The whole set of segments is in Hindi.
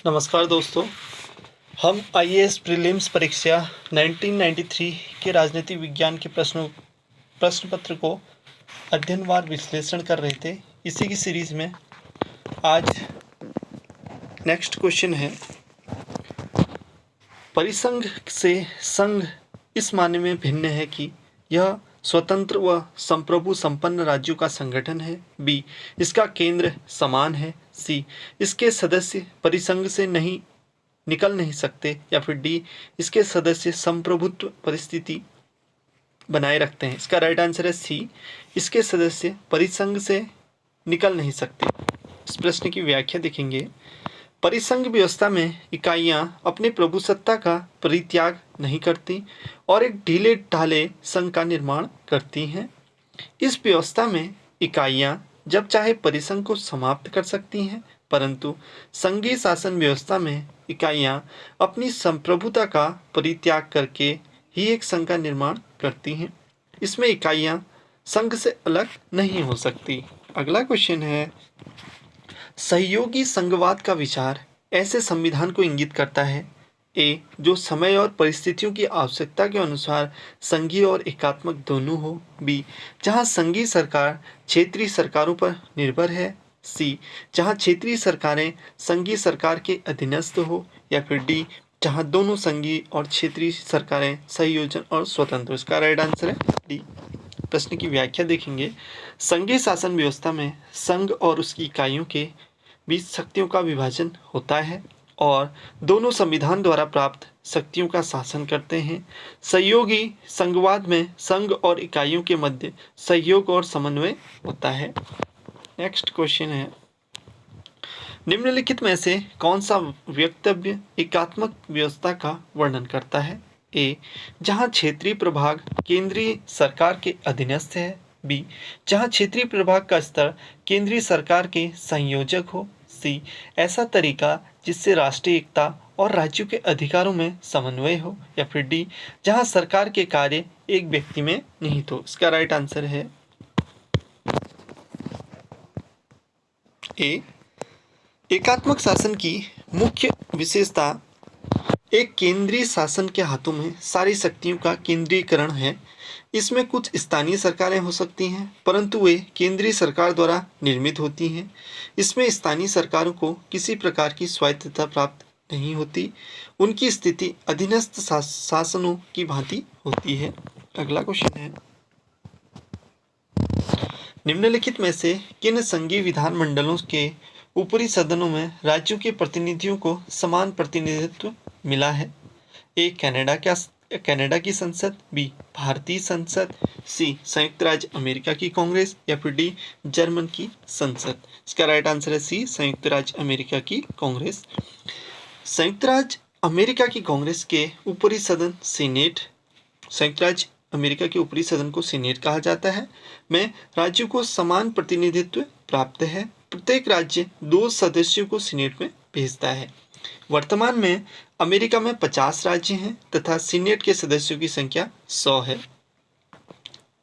नमस्कार दोस्तों। हम आईएएस प्रीलिम्स परीक्षा 1993 के राजनीति विज्ञान के प्रश्न पत्र को अध्ययनवार विश्लेषण कर रहे थे। इसी की सीरीज में आज नेक्स्ट क्वेश्चन है, परिसंघ से संघ इस मायने में भिन्न है कि यह स्वतंत्र व संप्रभु संपन्न राज्यों का संगठन है। बी, इसका केंद्र समान है। सी, इसके सदस्य परिसंघ से निकल नहीं सकते। या फिर डी, इसके सदस्य संप्रभुत्व परिस्थिति बनाए रखते हैं। इसका राइट आंसर है सी, इसके सदस्य परिसंघ से निकल नहीं सकते। इस प्रश्न की व्याख्या देखेंगे। परिसंघ व्यवस्था में इकाइयां अपने प्रभुसत्ता का परित्याग नहीं करती और एक ढीले ढाले संघ का निर्माण करती हैं। इस व्यवस्था में इकाइयां जब चाहे परिसंघ को समाप्त कर सकती हैं, परंतु संघीय शासन व्यवस्था में इकाइयां अपनी संप्रभुता का परित्याग करके ही एक संघ का निर्माण करती हैं। इसमें इकाइयां संघ से अलग नहीं हो सकती। अगला क्वेश्चन है, सहयोगी संघवाद का विचार ऐसे संविधान को इंगित करता है। ए, जो समय और परिस्थितियों की आवश्यकता के अनुसार संघीय और एकात्मक दोनों हो। बी, जहां संघीय सरकार क्षेत्रीय सरकारों पर निर्भर है। सी, जहां क्षेत्रीय सरकारें संघीय सरकार के अधीनस्थ हो। या फिर डी, जहां दोनों संघीय और क्षेत्रीय सरकारें संयोजन और स्वतंत्र। इसका राइट आंसर है डी। प्रश्न की व्याख्या देखेंगे। संघीय शासन व्यवस्था में संघ और उसकी इकाइयों के बीच शक्तियों का विभाजन होता है और दोनों संविधान द्वारा प्राप्त शक्तियों का शासन करते हैं। सहयोगी संघवाद में संघ और इकाइयों के मध्य सहयोग और समन्वय होता है। नेक्स्ट क्वेश्चन है, निम्नलिखित में से कौन सा वक्तव्य एकात्मक व्यवस्था का वर्णन करता है। ए, जहां क्षेत्रीय प्रभाग केंद्रीय सरकार के अधीनस्थ है। बी, जहां क्षेत्रीय प्रभाग का स्तर केंद्रीय सरकार के संयोजक हो। सी, ऐसा तरीका जिससे राष्ट्रीय एकता और राज्यों के अधिकारों में समन्वय हो। या फिर डी, जहां सरकार के कार्य एक व्यक्ति में निहित हो। इसका राइट आंसर है ए। एकात्मक शासन की मुख्य विशेषता एक केंद्रीय शासन के हाथों में सारी शक्तियों का केंद्रीकरण है। इसमें कुछ स्थानीय सरकारें हो सकती हैं, परंतु वे केंद्रीय सरकार द्वारा निर्मित होती हैं। इसमें स्थानीय सरकारों को किसी प्रकार की स्वायत्तता प्राप्त नहीं होती। उनकी स्थिति अधीनस्थ शासनों की भांति होती है। अगला क्वेश्चन है, निम्नलिखित में से किन संघीय विधानमंडलों के ऊपरी सदनों में राज्यों के प्रतिनिधियों को समान प्रतिनिधित्व मिला है। ए, कनाडा की संसद। बी, भारतीय संसद। सी, संयुक्त राज्य अमेरिका की कांग्रेस। या फिर डी, जर्मन की संसद। इसका राइट आंसर है सी, संयुक्त राज्य अमेरिका की कांग्रेस। संयुक्त राज्य अमेरिका की कांग्रेस के ऊपरी सदन सीनेट, संयुक्त राज्य अमेरिका के ऊपरी सदन को सीनेट कहा जाता है, में राज्यों को समान प्रतिनिधित्व प्राप्त है। प्रत्येक राज्य 2 सदस्यों को सीनेट में भेजता है। वर्तमान में अमेरिका में 50 राज्य हैं तथा सीनेट के सदस्यों की संख्या 100 है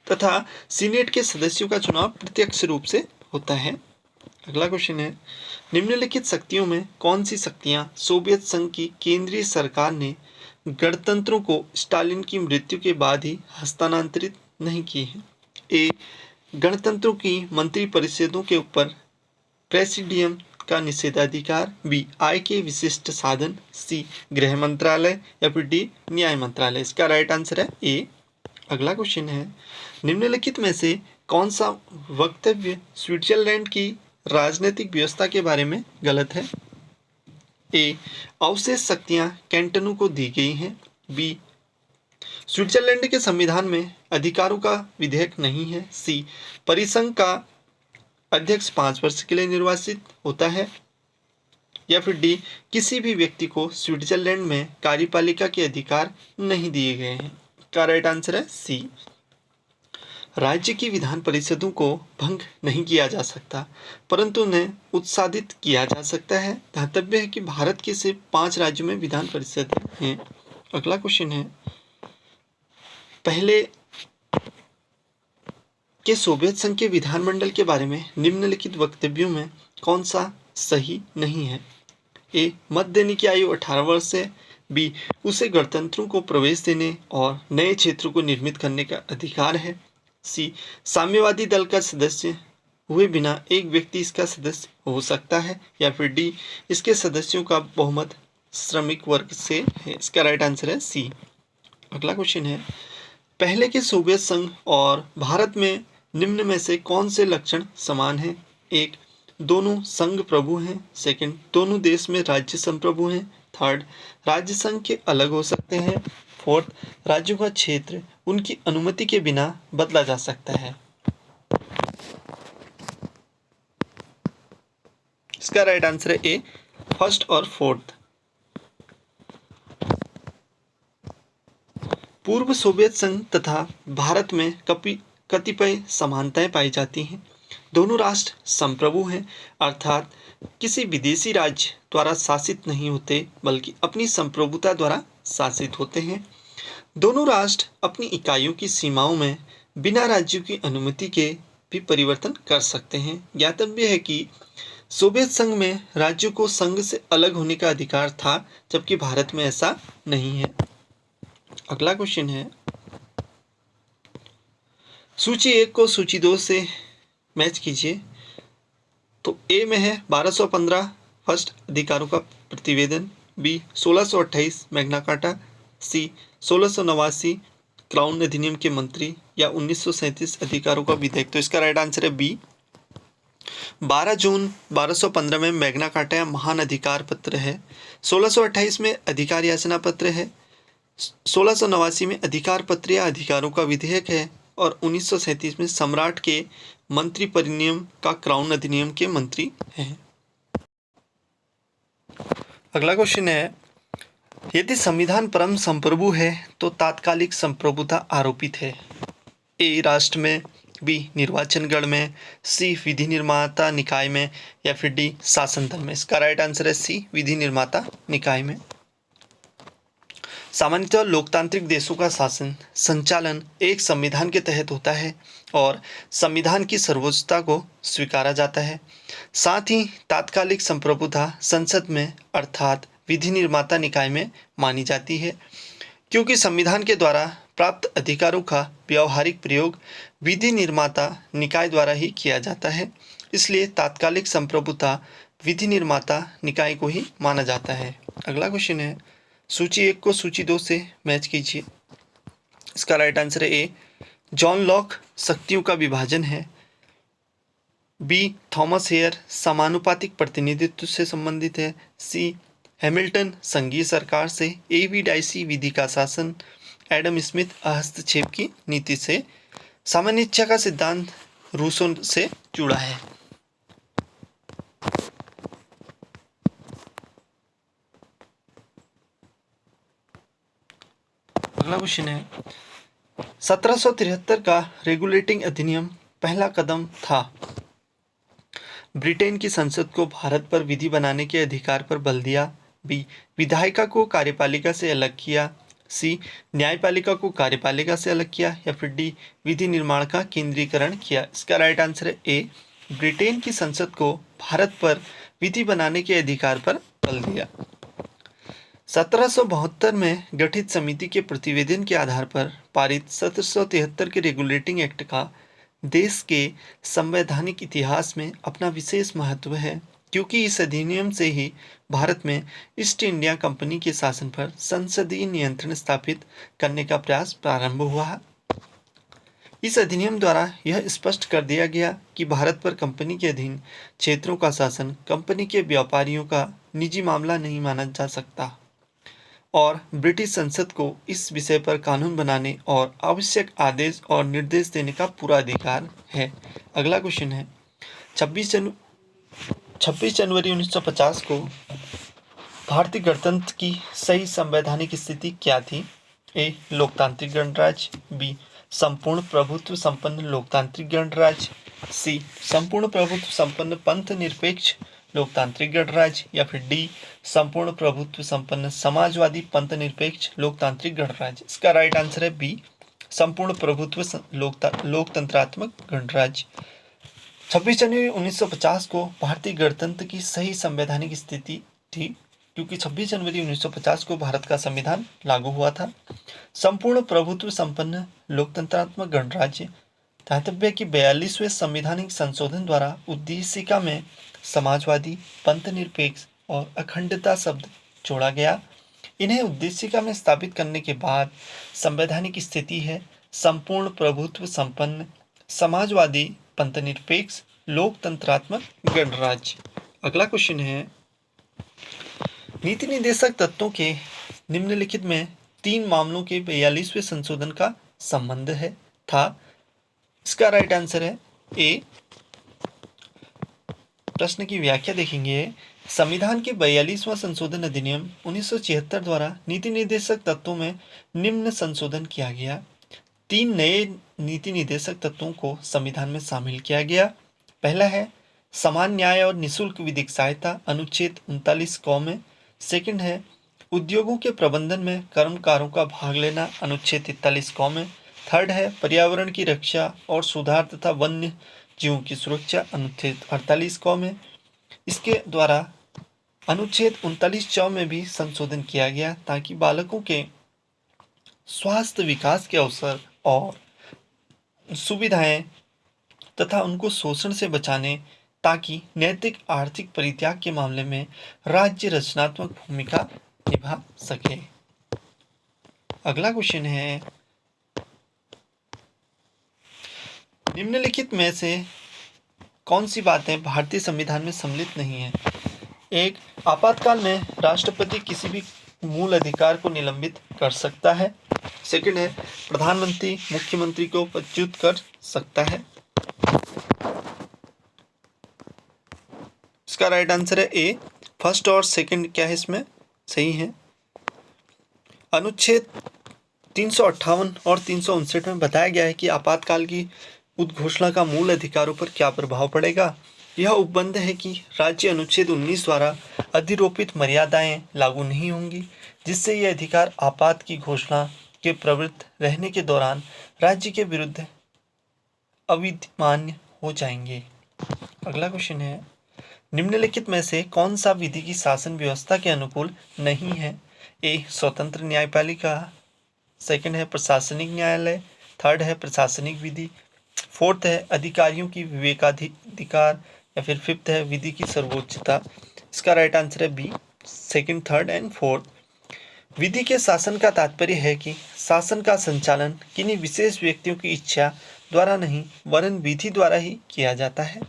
तथा सीनेट के सदस्यों का चुनाव प्रत्यक्ष रूप से होता है। अगला क्वेश्चन है, निम्नलिखित शक्तियों में कौन सी शक्तियां सोवियत संघ की केंद्रीय सरकार ने गणतंत्रों को स्टालिन की मृत्यु के बाद ही हस्तांतरित नहीं की है। ए, गणतंत्रों की मंत्री परिषदों के ऊपर प्रेसिडियम का निषेधाधिकार। बी, आय के विशिष्ट साधन। सी, गृह मंत्रालय। या फिर डी, न्याय मंत्रालय। इसका राइट आंसर है ए। अगला क्वेश्चन है, निम्नलिखित में से कौन सा वक्तव्य स्विट्जरलैंड की राजनीतिक व्यवस्था के बारे में गलत है। ए, अवशेष शक्तियां कैंटनों को दी गई हैं। बी, स्विट्जरलैंड के संविधान में अधिकारों का विधेयक नहीं है। सी, परिसंघ का अध्यक्ष 5 वर्ष के लिए निर्वाचित होता है। या फिर डी, किसी भी व्यक्ति को स्विट्जरलैंड में कार्यपालिका के अधिकार नहीं दिए गए हैं। का राइट आंसर है सी। राज्य की विधान परिषदों को भंग नहीं किया जा सकता, परंतु उन्हें उत्साहित किया जा सकता है। ध्यातव्य है कि भारत के सिर्फ 5 राज्यों में विधान परिषद हैं। अगला क्वेश्चन है, पहले के सोवियत संघ के विधानमंडल के बारे में निम्नलिखित वक्तव्यों में कौन सा सही नहीं है। ए मत देने की आयु 18 वर्ष है। बी उसे गणतंत्रों को प्रवेश देने और नए क्षेत्रों को निर्मित करने का अधिकार है। सी साम्यवादी दल का सदस्य हुए बिना एक व्यक्ति इसका सदस्य हो सकता है। या फिर डी इसके सदस्यों का बहुमत श्रमिक वर्ग से है। इसका राइट आंसर है सी। अगला क्वेश्चन है, पहले के सोवियत संघ और भारत में निम्न में से कौन से लक्षण समान हैं? एक, दोनों संघ प्रभु हैं। सेकंड, दोनों देश में राज्य संप्रभु हैं। थर्ड, राज्य संघ के अलग हो सकते हैं। फोर्थ, राज्यों का क्षेत्र उनकी अनुमति के बिना बदला जा सकता है। इसका राइट आंसर है ए, फर्स्ट और फोर्थ। पूर्व सोवियत संघ तथा भारत में कतिपय समानताएं पाई जाती हैं। दोनों राष्ट्र संप्रभु हैं, अर्थात किसी विदेशी राज्य द्वारा शासित नहीं होते बल्कि अपनी संप्रभुता द्वारा शासित होते हैं। दोनों राष्ट्र अपनी इकाइयों की सीमाओं में बिना राज्यों की अनुमति के भी परिवर्तन कर सकते हैं। ज्ञातव्य है कि सोवियत संघ में राज्यों को संघ से अलग होने का अधिकार था, जबकि भारत में ऐसा नहीं है। अगला क्वेश्चन है, सूची 1 को सूची 2 से मैच कीजिए। तो ए में है 1215 फर्स्ट अधिकारों का प्रतिवेदन। B 1628 Magna Carta. C 1689 crown अधिनियम के मंत्री। या 1937 अधिकारों का विधेयक। तो इसका राइट आंसर है बी। 12 जून 1215 में मैग्ना कार्टा या महान अधिकार पत्र है। 1628 में अधिकार याचना पत्र है। 1689 में अधिकार पत्र या अधिकारों का विधेयक है। और 1937 में सम्राट के मंत्री परिनियम का क्राउन अधिनियम के मंत्री हैं। अगला क्वेश्चन है, यदि संविधान परम संप्रभु है तो तात्कालिक संप्रभुता आरोपित है। ए राष्ट्र में। बी निर्वाचन गण में। सी विधि निर्माता निकाय में। या फिर डी शासन दल में। इसका राइट आंसर है सी विधि निर्माता निकाय में। सामान्यतः लोकतांत्रिक देशों का शासन संचालन एक संविधान के तहत होता है और संविधान की सर्वोच्चता को स्वीकारा जाता है। साथ ही तात्कालिक संप्रभुता संसद में अर्थात विधि निर्माता निकाय में मानी जाती है, क्योंकि संविधान के द्वारा प्राप्त अधिकारों का व्यावहारिक प्रयोग विधि निर्माता निकाय द्वारा ही किया जाता है। इसलिए तात्कालिक संप्रभुता विधि निर्माता निकाय को ही माना जाता है। अगला क्वेश्चन है, सूची 1 को सूची 2 से मैच कीजिए। इसका राइट आंसर है ए, जॉन लॉक शक्तियों का विभाजन है। बी थॉमस हेयर समानुपातिक प्रतिनिधित्व से संबंधित है। सी हैमिल्टन संघीय सरकार से। ए बी डाइसी विधि का शासन। एडम स्मिथ हस्तक्षेप की नीति से। सामान्य इच्छा का सिद्धांत रूसो से जुड़ा है। अगला क्वेश्चन है, 1773 का रेगुलेटिंग अधिनियम पहला कदम था। ब्रिटेन की संसद को भारत पर विधि बनाने के अधिकार पर बल दिया। बी विधायिका को कार्यपालिका से अलग किया। सी न्यायपालिका को कार्यपालिका से अलग किया। या फिर डी विधि निर्माण का केंद्रीकरण किया। इसका राइट आंसर है ए, ब्रिटेन की संसद को भारत पर विधि बनाने के अधिकार पर बल दिया। 1772 में गठित समिति के प्रतिवेदन के आधार पर पारित 1773 के रेगुलेटिंग एक्ट का देश के संवैधानिक इतिहास में अपना विशेष महत्व है, क्योंकि इस अधिनियम से ही भारत में ईस्ट इंडिया कंपनी के शासन पर संसदीय नियंत्रण स्थापित करने का प्रयास प्रारंभ हुआ। इस अधिनियम द्वारा यह स्पष्ट कर दिया गया कि भारत पर कंपनी के अधीन क्षेत्रों का शासन कंपनी के व्यापारियों का निजी मामला नहीं माना जा सकता और ब्रिटिश संसद को इस विषय पर कानून बनाने और आवश्यक आदेश और निर्देश देने का पूरा अधिकार है। अगला क्वेश्चन है, 26 जनवरी 1950 को भारतीय गणतंत्र की सही संवैधानिक स्थिति क्या थी? ए लोकतांत्रिक गणराज्य। बी संपूर्ण प्रभुत्व संपन्न लोकतांत्रिक गणराज्य। सी संपूर्ण प्रभुत्व संपन्न पंथ निरपेक्ष लोकतांत्रिक गणराज्य। या फिर डी संपूर्ण प्रभुत्व संपन्न समाजवादी पंथ निरपेक्ष लोकतांत्रिक गणराज्य। इसका राइट आंसर है बी संपूर्ण प्रभुत्व लोकतंत्रात्मक गणराज्य। 26 जनवरी 1950 को भारतीय गणतंत्र की सही संवैधानिक स्थिति थी, क्योंकि 26 जनवरी 1950 को भारत का संविधान लागू हुआ था। संपूर्ण प्रभुत्व संपन्न लोकतंत्रात्मक गणराज्य दातव्य की 42वें संवैधानिक संशोधन द्वारा उद्देशिका में समाजवादी, पंथनिरपेक्ष और अखंडता शब्द जोड़ा गया। इन्हें उद्देशिका में स्थापित करने के बाद संवैधानिक स्थिति है संपूर्ण प्रभुत्व संपन्न समाजवादी, पंथनिरपेक्ष, लोकतंत्रात्मक गणराज्य। अगला क्वेश्चन है, नीति निर्देशक तत्वों के निम्नलिखित में 3 मामलों के 42वें संशोधन का संबंध है था। इसका राइट आंसर है ए। प्रश्न की व्याख्या देखेंगे। संविधान के 42वां संशोधन अधिनियम 1976 द्वारा नीति निर्देशक तत्वों में निम्न संशोधन किया गया। 3 नए नीति निर्देशक तत्वों को संविधान में शामिल किया गया। पहला है समान न्याय और निःशुल्क विधिक सहायता, अनुच्छेद 39 क में। सेकंड है उद्योगों के प्रबंधन में कर्मकारों का भाग लेना, अनुच्छेद 43 क में। थर्ड है पर्यावरण की रक्षा और सुधार तथा वन्य जीवों की सुरक्षा, अनुच्छेद 48 क में। इसके द्वारा अनुच्छेद 39 च में भी संशोधन किया गया ताकि बालकों के स्वास्थ्य विकास के अवसर और सुविधाएं तथा उनको शोषण से बचाने ताकि नैतिक आर्थिक परित्याग के मामले में राज्य रचनात्मक भूमिका निभा सके। अगला क्वेश्चन है, निम्नलिखित में से कौन सी बातें भारतीय संविधान में सम्मिलित नहीं है? एक, आपातकाल में राष्ट्रपति किसी भी मूल अधिकार को निलंबित कर सकता है। सेकंड है प्रधानमंत्री मुख्यमंत्री को पदच्युत कर सकता है। इसका राइट आंसर है ए। फर्स्ट और सेकंड क्या है इसमें सही है। अनुच्छेद 358 और 359 में बताया गया है कि आपातकाल की उद्घोषणा का मूल अधिकारों पर क्या प्रभाव पड़ेगा। यह उपबंध है कि राज्य अनुच्छेद 19 द्वारा अधिरोपित मर्यादाएं लागू नहीं होंगी, जिससे यह अधिकार आपात की घोषणा के प्रवृत्त रहने के दौरान राज्य के विरुद्ध अविधिमान्य हो जाएंगे। अगला क्वेश्चन है, निम्नलिखित में से कौन सा विधि की शासन व्यवस्था के अनुकूल नहीं है? ए, स्वतंत्र न्यायपालिका। सेकंड है प्रशासनिक न्यायालय। थर्ड है प्रशासनिक विधि। फोर्थ है अधिकारियों की विवेकाधिकार। या फिर फिफ्थ है विधि की सर्वोच्चता। इसका राइट आंसर है B, second, third and fourth. विधि के शासन का तात्पर्य है कि शासन का संचालन किन्हीं विशेष व्यक्तियों की इच्छा द्वारा नहीं वरन विधि द्वारा ही किया जाता है।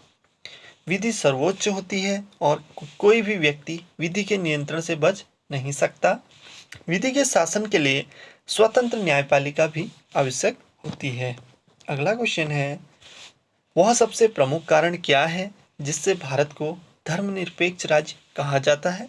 विधि सर्वोच्च होती है और कोई भी व्यक्ति विधि के नियंत्रण से बच नहीं सकता। विधि के शासन के लिए स्वतंत्र न्यायपालिका भी आवश्यक होती है। अगला क्वेश्चन है, वह सबसे प्रमुख कारण क्या है जिससे भारत को धर्मनिरपेक्ष राज्य कहा जाता है?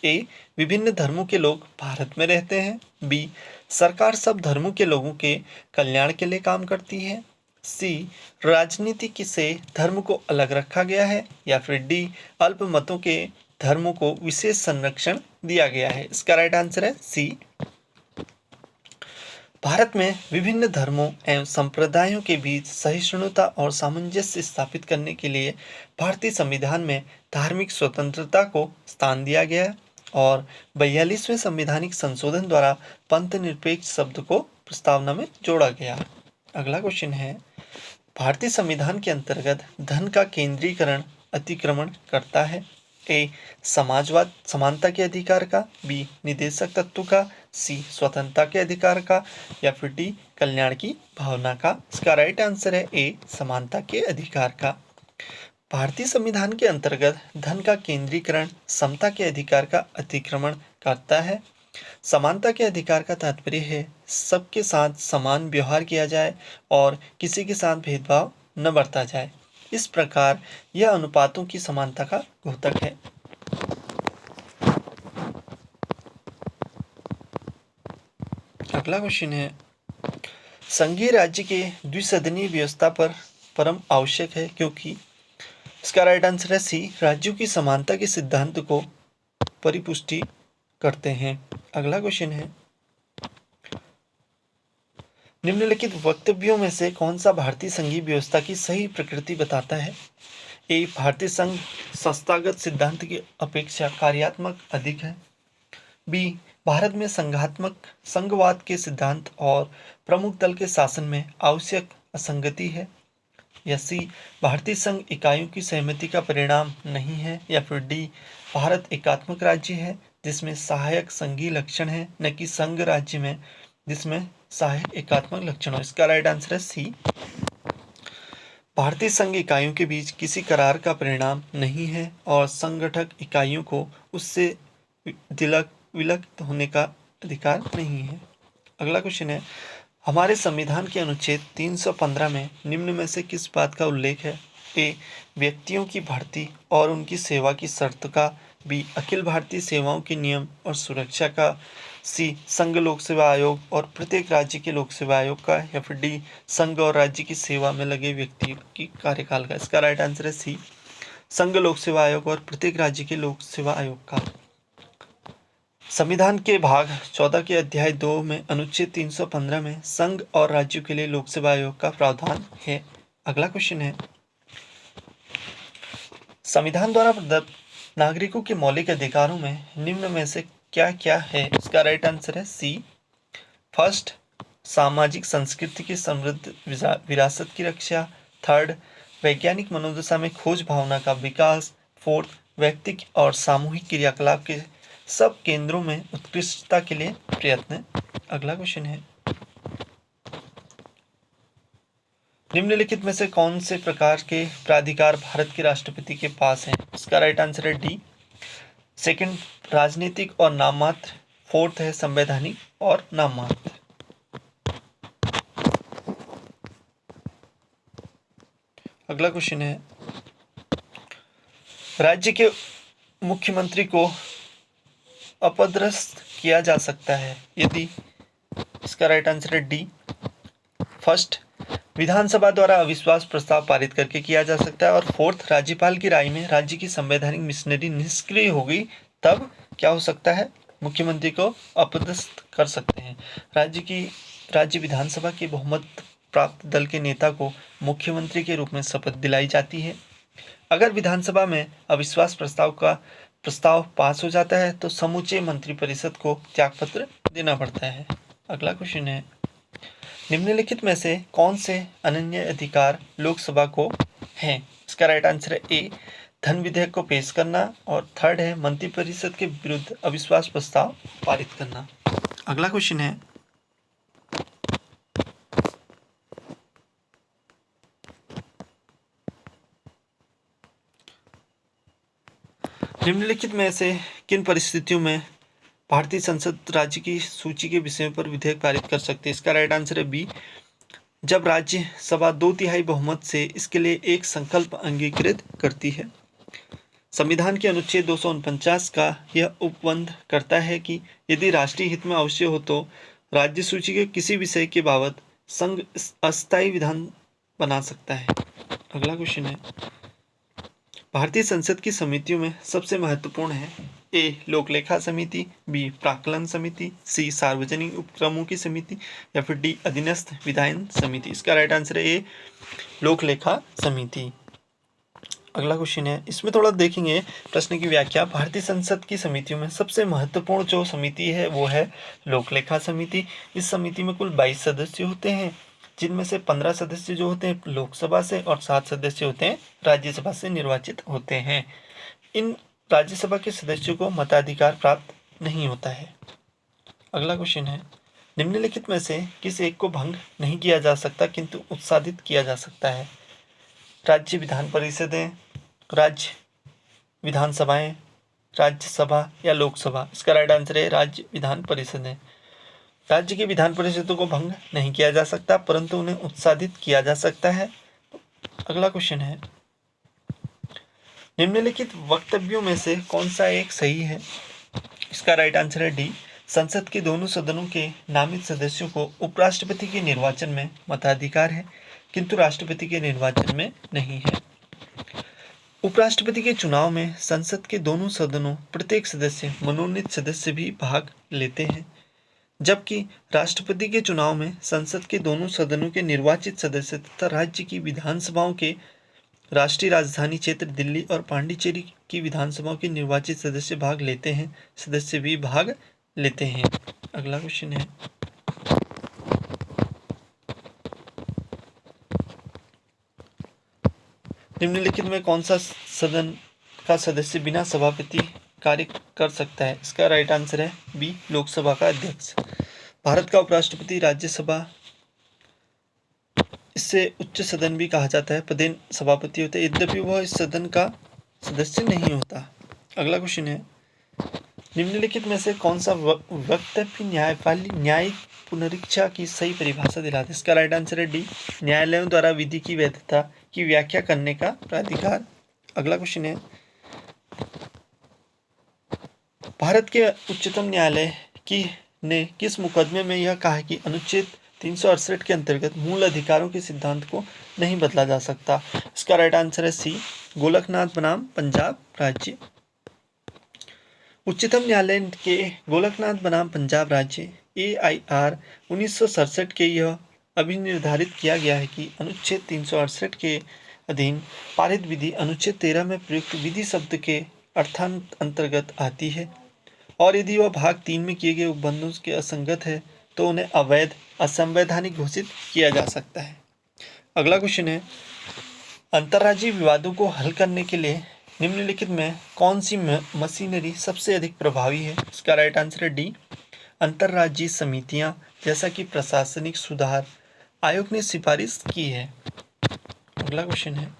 ए, विभिन्न धर्मों के लोग भारत में रहते हैं। बी, सरकार सब धर्मों के लोगों के कल्याण के लिए काम करती है। सी, राजनीति से धर्म को अलग रखा गया है। या फिर डी, अल्पमतों के धर्मों को विशेष संरक्षण दिया गया है। इसका राइट आंसर है सी। भारत में विभिन्न धर्मों एवं संप्रदायों के बीच सहिष्णुता और सामंजस्य स्थापित करने के लिए भारतीय संविधान में धार्मिक स्वतंत्रता को स्थान दिया गया है और 42वें संवैधानिक संशोधन द्वारा पंथ निरपेक्ष शब्द को प्रस्तावना में जोड़ा गया। अगला क्वेश्चन है, भारतीय संविधान के अंतर्गत धन का केंद्रीकरण अतिक्रमण करता है? ए, समाजवाद समानता के अधिकार का। बी, निदेशक तत्व का। सी, स्वतंत्रता के अधिकार का। या फिर डी, कल्याण की भावना का। इसका राइट आंसर है ए, समानता के अधिकार का। भारतीय संविधान के अंतर्गत धन का केंद्रीकरण समता के अधिकार का अतिक्रमण करता है। समानता के अधिकार का तात्पर्य है सबके साथ समान व्यवहार किया जाए और किसी के साथ भेदभाव न बरता जाए। इस प्रकार यह अनुपातों की समानता का द्योतक है। अगला क्वेश्चन है, संघीय राज्य के द्विसदनीय व्यवस्था पर परम आवश्यक है क्योंकि। इसका राइट आंसर है सी, राज्यों की समानता के सिद्धांत को परिपुष्टि करते हैं। अगला क्वेश्चन है, निम्नलिखित वक्तव्यों में से कौन सा भारतीय संघीय व्यवस्था की सही प्रकृति बताता है? ए भारतीय संघ संस्थागत सिद्धांत की अपेक्षा कार्यात्मक अधिक है। बी भारत में संघात्मक संघवाद के सिद्धांत और प्रमुख दल के शासन में आवश्यक असंगति है। या सी भारतीय संघ इकाइयों की सहमति का परिणाम नहीं है। या फिर डी भारत एकात्मक राज्य है जिसमें सहायक संघीय लक्षण है, न कि संघ राज्य में जिसमें सहायक एकात्मक लक्षण हो। इसका राइट आंसर है सी, भारतीय संघ इकाइयों के बीच किसी करार का परिणाम नहीं है और संगठक इकाइयों को उससे विलक्त होने का अधिकार नहीं है। अगला क्वेश्चन है, हमारे संविधान के अनुच्छेद 315 में निम्न में से किस बात का उल्लेख है? ए व्यक्तियों की भर्ती और उनकी सेवा की शर्त का। बी अखिल भारतीय सेवाओं के नियम और सुरक्षा का। सी संघ लोक सेवा आयोग और प्रत्येक राज्य के लोक सेवा आयोग का। या फिर डी संघ और राज्य की सेवा में लगे व्यक्तियों की कार्यकाल का। इसका राइट आंसर है सी, संघ लोक सेवा आयोग और प्रत्येक राज्य के लोक सेवा आयोग का। संविधान के भाग 14 के अध्याय 2 में अनुच्छेद 315 में संघ और राज्यों के लिए लोक सेवा आयोग का प्रावधान है। अगला क्वेश्चन है, संविधान द्वारा प्रदत्त नागरिकों के मौलिक अधिकारों में निम्न में से क्या क्या है? इसका राइट आंसर है सी, फर्स्ट सामाजिक संस्कृति की समृद्ध विरासत की रक्षा। थर्ड वैज्ञानिक मनोदशा में खोज भावना का विकास। फोर्थ व्यक्ति और सामूहिक क्रियाकलाप के सब केंद्रों में उत्कृष्टता के लिए प्रयत्न। अगला क्वेश्चन है, निम्नलिखित में से कौन से प्रकार के प्राधिकार भारत के राष्ट्रपति के पास हैं? इसका राइट आंसर है डी, सेकंड राजनीतिक और नाम मात्र। फोर्थ है संवैधानिक और नाम मात्र। अगला क्वेश्चन है, राज्य के मुख्यमंत्री को अपदस्थ किया जा सकता है यदि। इसका राइट आंसर है डी, फर्स्ट विधानसभा द्वारा अविश्वास प्रस्ताव पारित करके किया जा सकता है। और फोर्थ राज्यपाल की राय में राज्य की संवैधानिक मिशनरी निष्क्रिय हो गई तब क्या हो सकता है, मुख्यमंत्री को अपदस्थ कर सकते हैं। राज्य विधानसभा के बहुमत प्राप्त दल के नेता को मुख्यमंत्री के रूप में शपथ दिलाई जाती है। अगर विधानसभा में अविश्वास प्रस्ताव पास हो जाता है तो समूचे मंत्रिपरिषद को त्यागपत्र देना पड़ता है। अगला क्वेश्चन है, निम्नलिखित में से कौन से अनन्य अधिकार लोकसभा को हैं? इसका राइट आंसर है ए, धन विधेयक को पेश करना। और थर्ड है मंत्रिपरिषद के विरुद्ध अविश्वास प्रस्ताव पारित करना। अगला क्वेश्चन है, निम्नलिखित में से किन परिस्थितियों में भारतीय संसद राज्य की सूची के विषयों पर विधेयक पारित कर सकती है? इसका राइट आंसर है बी, जब राज्यसभा 2/3 बहुमत से इसके लिए एक संकल्प अंगीकृत करती है। संविधान के अनुच्छेद 249 का यह उपबंध करता है कि यदि राष्ट्रीय हित में आवश्यक हो तो राज्य सूची के किसी विषय के बाबत संघ अस्थायी विधान बना सकता है। अगला क्वेश्चन है, भारतीय संसद की समितियों में सबसे महत्वपूर्ण है ए लोक लेखा समिति, बी प्राक्कलन समिति, सी सार्वजनिक उपक्रमों की समिति, या फिर डी अधीनस्थ विधायन समिति। इसका राइट आंसर है ए लोक लेखा समिति। अगला क्वेश्चन है, इसमें थोड़ा देखेंगे प्रश्न की व्याख्या। भारतीय संसद की समितियों में सबसे महत्वपूर्ण जो समिति है वो है लोक लेखा समिति। इस समिति में कुल 22 सदस्य होते हैं, जिनमें से 15 सदस्य जो होते हैं लोकसभा से और 7 सदस्य होते हैं राज्यसभा से निर्वाचित होते हैं। इन राज्यसभा के सदस्यों को मताधिकार प्राप्त नहीं होता है। अगला क्वेश्चन है, निम्नलिखित में से किस एक को भंग नहीं किया जा सकता किंतु उत्साधित किया जा सकता है? राज्य विधान परिषदें, राज्य विधानसभाएं, राज्यसभा या लोकसभा। इसका राइट आंसर है राज्य विधान परिषदें। राज्य की विधान परिषदों को भंग नहीं किया जा सकता परंतु उन्हें उत्साधित किया जा सकता है। अगला क्वेश्चन है, निम्नलिखित वक्तव्यों में से कौन सा एक सही है? इसका राइट आंसर है डी, संसद के दोनों सदनों के नामित सदस्यों को उपराष्ट्रपति के निर्वाचन में मताधिकार है किंतु राष्ट्रपति के निर्वाचन में नहीं है। उपराष्ट्रपति के चुनाव में संसद के दोनों सदनों प्रत्येक सदस्य मनोनीत सदस्य भी भाग लेते हैं, जबकि राष्ट्रपति के चुनाव में संसद के दोनों सदनों के निर्वाचित सदस्य तथा राज्य की विधानसभाओं के राष्ट्रीय राजधानी क्षेत्र दिल्ली और पांडिचेरी की विधानसभाओं के निर्वाचित सदस्य भाग लेते हैं, सदस्य भी भाग लेते हैं। अगला क्वेश्चन है, निम्नलिखित में कौन सा सदन का सदस्य बिना सभापति कार्य कर सकता है? इसका राइट आंसर है बी, लोकसभा का अध्यक्ष। भारत का उपराष्ट्रपति राज्यसभा, इससे उच्च सदन भी कहा जाता है, पदेन सभापति होते हैं, यद्यपि वह इस सदन का सदस्य नहीं होता। अगला क्वेश्चन है, निम्नलिखित में से कौन सा वक्तव्य न्यायिक पुनरीक्षा की सही परिभाषा दिलाता है? इसका राइट आंसर है डी, न्यायालयों द्वारा विधि की वैधता की व्याख्या करने का प्राधिकार। अगला क्वेश्चन है, भारत के उच्चतम न्यायालय ने किस मुकदमे में यह कहा कि अनुच्छेद 368 के अंतर्गत मूल अधिकारों के सिद्धांत को नहीं बदला जा सकता? इसका राइट आंसर है सी, गोलकनाथ बनाम पंजाब राज्य। उच्चतम न्यायालय के गोलकनाथ बनाम पंजाब राज्य AIR 1967 के यह अभिनिर्धारित किया गया है कि अनुच्छेद 368 के अधीन पारित विधि अनुच्छेद 13 में प्रयुक्त विधि शब्द के अर्थांत अंतर्गत आती है और यदि वह भाग 3 में किए गए उपबंधों के असंगत है तो उन्हें अवैध, असंवैधानिक घोषित किया जा सकता है। अगला क्वेश्चन है, अंतर्राज्यीय विवादों को हल करने के लिए निम्नलिखित में कौन सी मशीनरी सबसे अधिक प्रभावी है? इसका राइट आंसर है डी, अंतर्राज्यीय समितियां, जैसा कि प्रशासनिक सुधार आयोग ने सिफारिश की है। अगला क्वेश्चन है,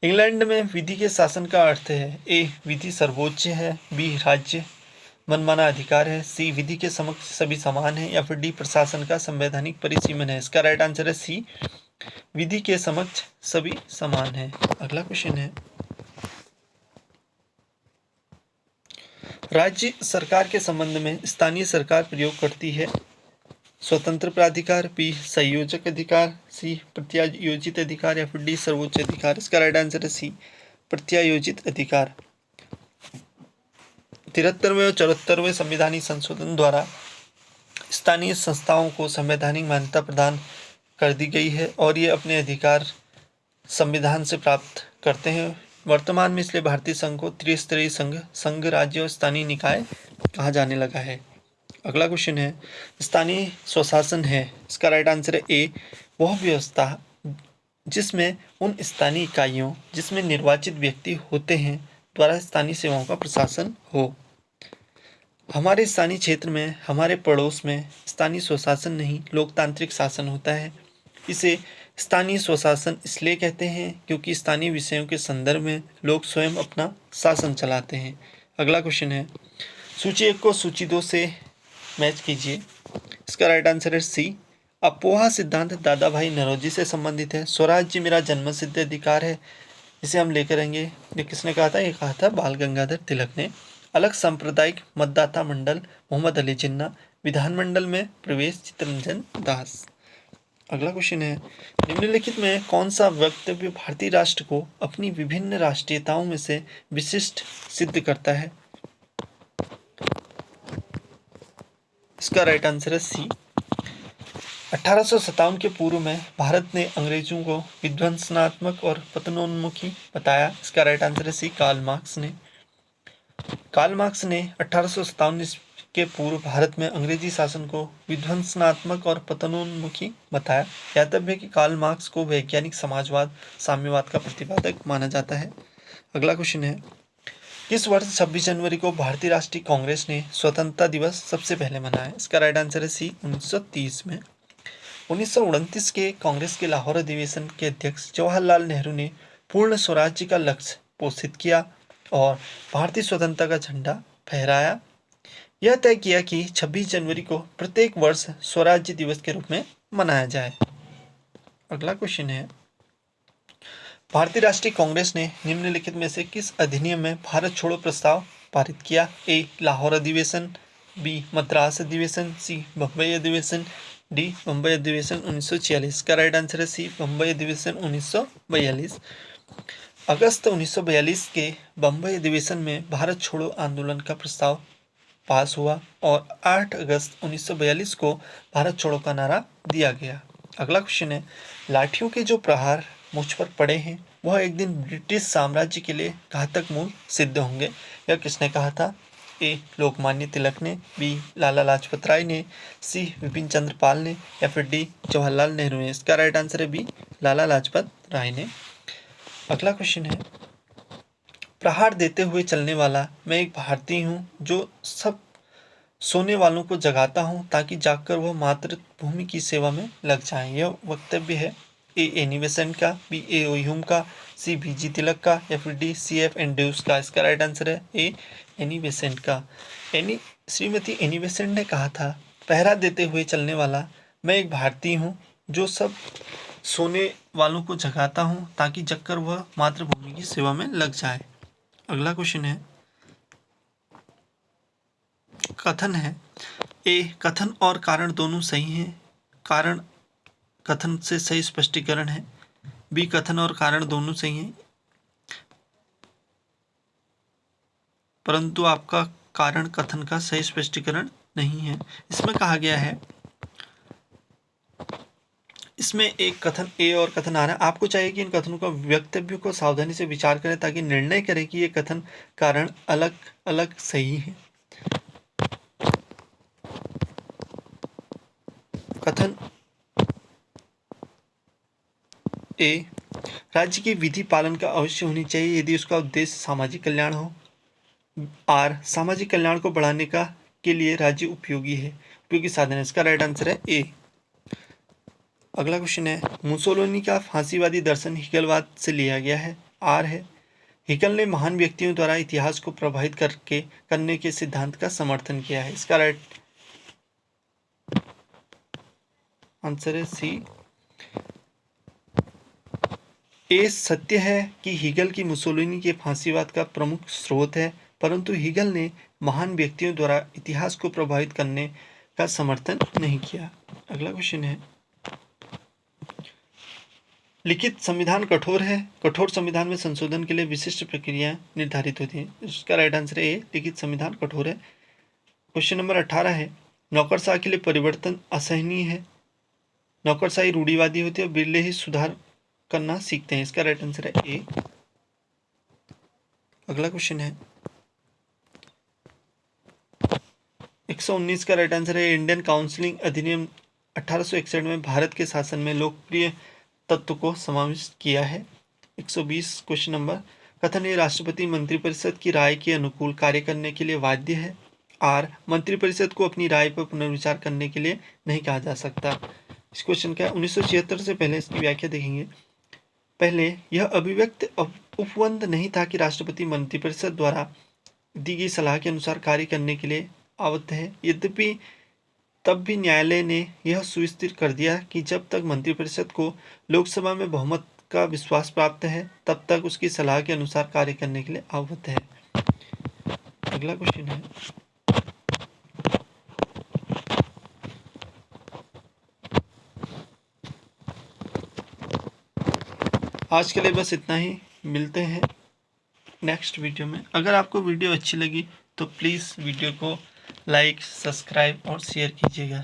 इंग्लैंड में विधि के शासन का अर्थ है? ए, विधि सर्वोच्च है, बी, राज्य मनमाना अधिकार है, सी, विधि के समक्ष सभी समान है, या फिर डी, प्रशासन का संवैधानिक परिसीमन है? इसका राइट आंसर है सी, विधि के समक्ष सभी समान है। अगला क्वेश्चन है, राज्य सरकार के संबंध में स्थानीय सरकार प्रयोग करती है? स्वतंत्र प्राधिकार, बी, संयोजक अधिकार, सी, प्रत्यायोजित अधिकार, या फिर डी, सर्वोच्च अधिकार? इसका राइट आंसर है सी, प्रत्यायोजित अधिकार। 73वें और 74वें संविधानिक संशोधन द्वारा स्थानीय संस्थाओं को संवैधानिक मान्यता प्रदान कर दी गई है और ये अपने अधिकार संविधान से प्राप्त करते हैं। वर्तमान में इसलिए भारतीय संघ को त्रिस्तरीय संघ, राज्य और स्थानीय निकाय कहा जाने लगा है। अगला क्वेश्चन है, स्थानीय स्वशासन है? इसका राइट आंसर है ए, वह व्यवस्था जिसमें उन स्थानीय इकाइयों जिसमें निर्वाचित व्यक्ति होते हैं द्वारा स्थानीय सेवाओं का प्रशासन हो। हमारे स्थानीय क्षेत्र में, हमारे पड़ोस में स्थानीय स्वशासन नहीं, लोकतांत्रिक शासन होता है। इसे स्थानीय स्वशासन इसलिए कहते हैं क्योंकि स्थानीय विषयों के संदर्भ में लोग स्वयं अपना शासन चलाते हैं। अगला क्वेश्चन है, सूची 1 को सूची 2 से मैच कीजिए। इसका राइट आंसर है सी, अपोहा सिद्धांत दादा भाई नौरोजी से संबंधित है। स्वराज्य मेरा जन्मसिद्ध अधिकार है, इसे हम लेकर आएंगे। ये किसने कहा था? ये कहा था बाल गंगाधर तिलक ने। अलग सांप्रदायिक मतदाता मंडल, मोहम्मद अली जिन्ना। विधानमंडल में प्रवेश, चित्तरंजन दास। अगला क्वेश्चन है, निम्नलिखित में कौन सा वक्तव्य भारतीय राष्ट्र को अपनी विभिन्न राष्ट्रीयताओं में से विशिष्ट सिद्ध करता है? इसका राइट आंसर है सी, 1857 के पूर्व में भारत ने अंग्रेजों को विध्वंसनात्मक और पतनोन्मुखी बताया। इसका राइट आंसर है सी, कार्ल मार्क्स ने। कार्ल मार्क्स ने 1857 के पूर्व भारत में अंग्रेजी शासन को विध्वंसनात्मक और पतनोन्मुखी बताया। ज्ञातव्य है कि कार्ल मार्क्स को वैज्ञानिक समाजवाद, साम्यवाद का प्रतिपादक माना जाता है। अगला क्वेश्चन है, किस वर्ष 26 जनवरी को भारतीय राष्ट्रीय कांग्रेस ने स्वतंत्रता दिवस सबसे पहले मनाया? इसका राइट आंसर है सी, 1930 में। 1929 के कांग्रेस के लाहौर अधिवेशन के अध्यक्ष जवाहरलाल नेहरू ने पूर्ण स्वराज्य का लक्ष्य पोषित किया और भारतीय स्वतंत्रता का झंडा फहराया। यह तय किया कि 26 जनवरी को प्रत्येक वर्ष स्वराज्य दिवस के रूप में मनाया जाए। अगला क्वेश्चन है, भारतीय राष्ट्रीय कांग्रेस ने निम्नलिखित में से किस अधिनियम में भारत छोड़ो प्रस्ताव पारित किया? ए, लाहौर अधिवेशन, बी, मद्रास अधिवेशन, सी, बम्बई अधिवेशन, डी, बम्बई अधिवेशन 1946। का राइट आंसर है सी, बम्बई अधिवेशन 1942। अगस्त 1942 के बम्बई अधिवेशन में भारत छोड़ो आंदोलन का प्रस्ताव पास हुआ और 8 अगस्त 1942 को भारत छोड़ो का नारा दिया गया। अगला क्वेश्चन है, लाठियों के जो प्रहार मुझ पर पड़े हैं वह एक दिन ब्रिटिश साम्राज्य के लिए घातक मूल सिद्ध होंगे। यह किसने कहा था? ए लोकमान्य तिलक ने, बी लाला लाजपत राय ने, सी विपिन चंद्र पाल ने, या फिर डी जवाहरलाल नेहरू ने। इसका राइट आंसर है बी लाला लाजपत राय ने। अगला क्वेश्चन है, प्रहार देते हुए चलने वाला मैं एक भारतीय हूँ जो सब सोने वालों को जगाता हूँ ताकि जागकर वह मातृभूमि की सेवा में लग जाएं। यह वक्तव्य है ए एनी बेसेंट का, बी ए ओ ह्यूम का, सी बी जी तिलक का, या फिर डी सी एफ एंड्रयूज का। इसका राइट आंसर है ए एनी बेसेंट का। श्रीमती एनी बेसेंट ने कहा था, पहरा देते हुए चलने वाला मैं एक भारतीय हूँ जो सब सोने वालों को जगाता हूँ ताकि जगकर वह मातृभूमि की सेवा में लग जाए। अगला क्वेश्चन है, कथन है ए कथन और कारण दोनों सही हैं, कारण कथन से सही स्पष्टीकरण है, बी कथन और कारण दोनों सही हैं परंतु आपका कारण कथन का सही स्पष्टीकरण नहीं है। इसमें कहा गया है, इसमें एक कथन ए और कथन आ रहा है, आपको चाहिए कि इन कथनों का वक्तव्य को सावधानी से विचार करें ताकि निर्णय करें कि ये कथन कारण अलग अलग सही है। कथन ए, राज्य की विधि पालन का अवश्य होनी चाहिए यदि उसका उद्देश्य सामाजिक कल्याण हो। आर, सामाजिक कल्याण को बढ़ाने का के लिए राज्य उपयोगी है, उपयोगी साधन है। इसका राइट आंसर है ए। अगला क्वेश्चन है, मुसोलिनी का फांसीवादी दर्शन हिगलवाद से लिया गया है। आर है, हिगल ने महान व्यक्तियों द्वारा इतिहास को प्रभावित करने के सिद्धांत का समर्थन किया है। इसका राइट आंसर है सी। ए, सत्य है कि हिगल की मुसोलिनी के फांसीवाद का प्रमुख स्रोत है परंतु हिगल ने महान व्यक्तियों द्वारा इतिहास को प्रभावित करने का समर्थन नहीं किया। अगला क्वेश्चन है, लिखित संविधान कठोर है, कठोर संविधान में संशोधन के लिए विशिष्ट प्रक्रियाएं निर्धारित होती हैं। इसका राइट आंसर है ए, लिखित संविधान कठोर है। क्वेश्चन नंबर 18 है, नौकरशाही के लिए परिवर्तन असहनीय है, नौकरशाही रूढ़िवादी होती है, बिरले ही सुधार करना सीखते हैं। इसका राइट आंसर है ए। अगला क्वेश्चन है, 119 का राइट आंसर है इंडियन काउंसिलिंग अधिनियम 1861 में भारत के शासन में लोकप्रिय तत्व को समाविष्ट किया है। 120 क्वेश्चन नंबर, कथन ए, राष्ट्रपति मंत्रिपरिषद की राय के अनुकूल कार्य करने के लिए बाध्य है। आर, मंत्रिपरिषद को अपनी राय पर पुनर्विचार करने के लिए नहीं कहा जा सकता। इस क्वेश्चन का 1976 से पहले इसकी व्याख्या देखेंगे। पहले, यह अभिव्यक्त उपबंध नहीं था कि राष्ट्रपति मंत्रिपरिषद द्वारा दी गई सलाह के अनुसार कार्य करने के लिए आवश्यक है। यद्यपि तब भी न्यायालय ने यह सुनिश्चित कर दिया कि जब तक मंत्रिपरिषद को लोकसभा में बहुमत का विश्वास प्राप्त है तब तक उसकी सलाह के अनुसार कार्य करने के लिए आवश्यक है। अगला क्वेश्चन है, आज के लिए बस इतना ही, मिलते हैं नेक्स्ट वीडियो में। अगर आपको वीडियो अच्छी लगी तो प्लीज़ वीडियो को लाइक, सब्सक्राइब और शेयर कीजिएगा।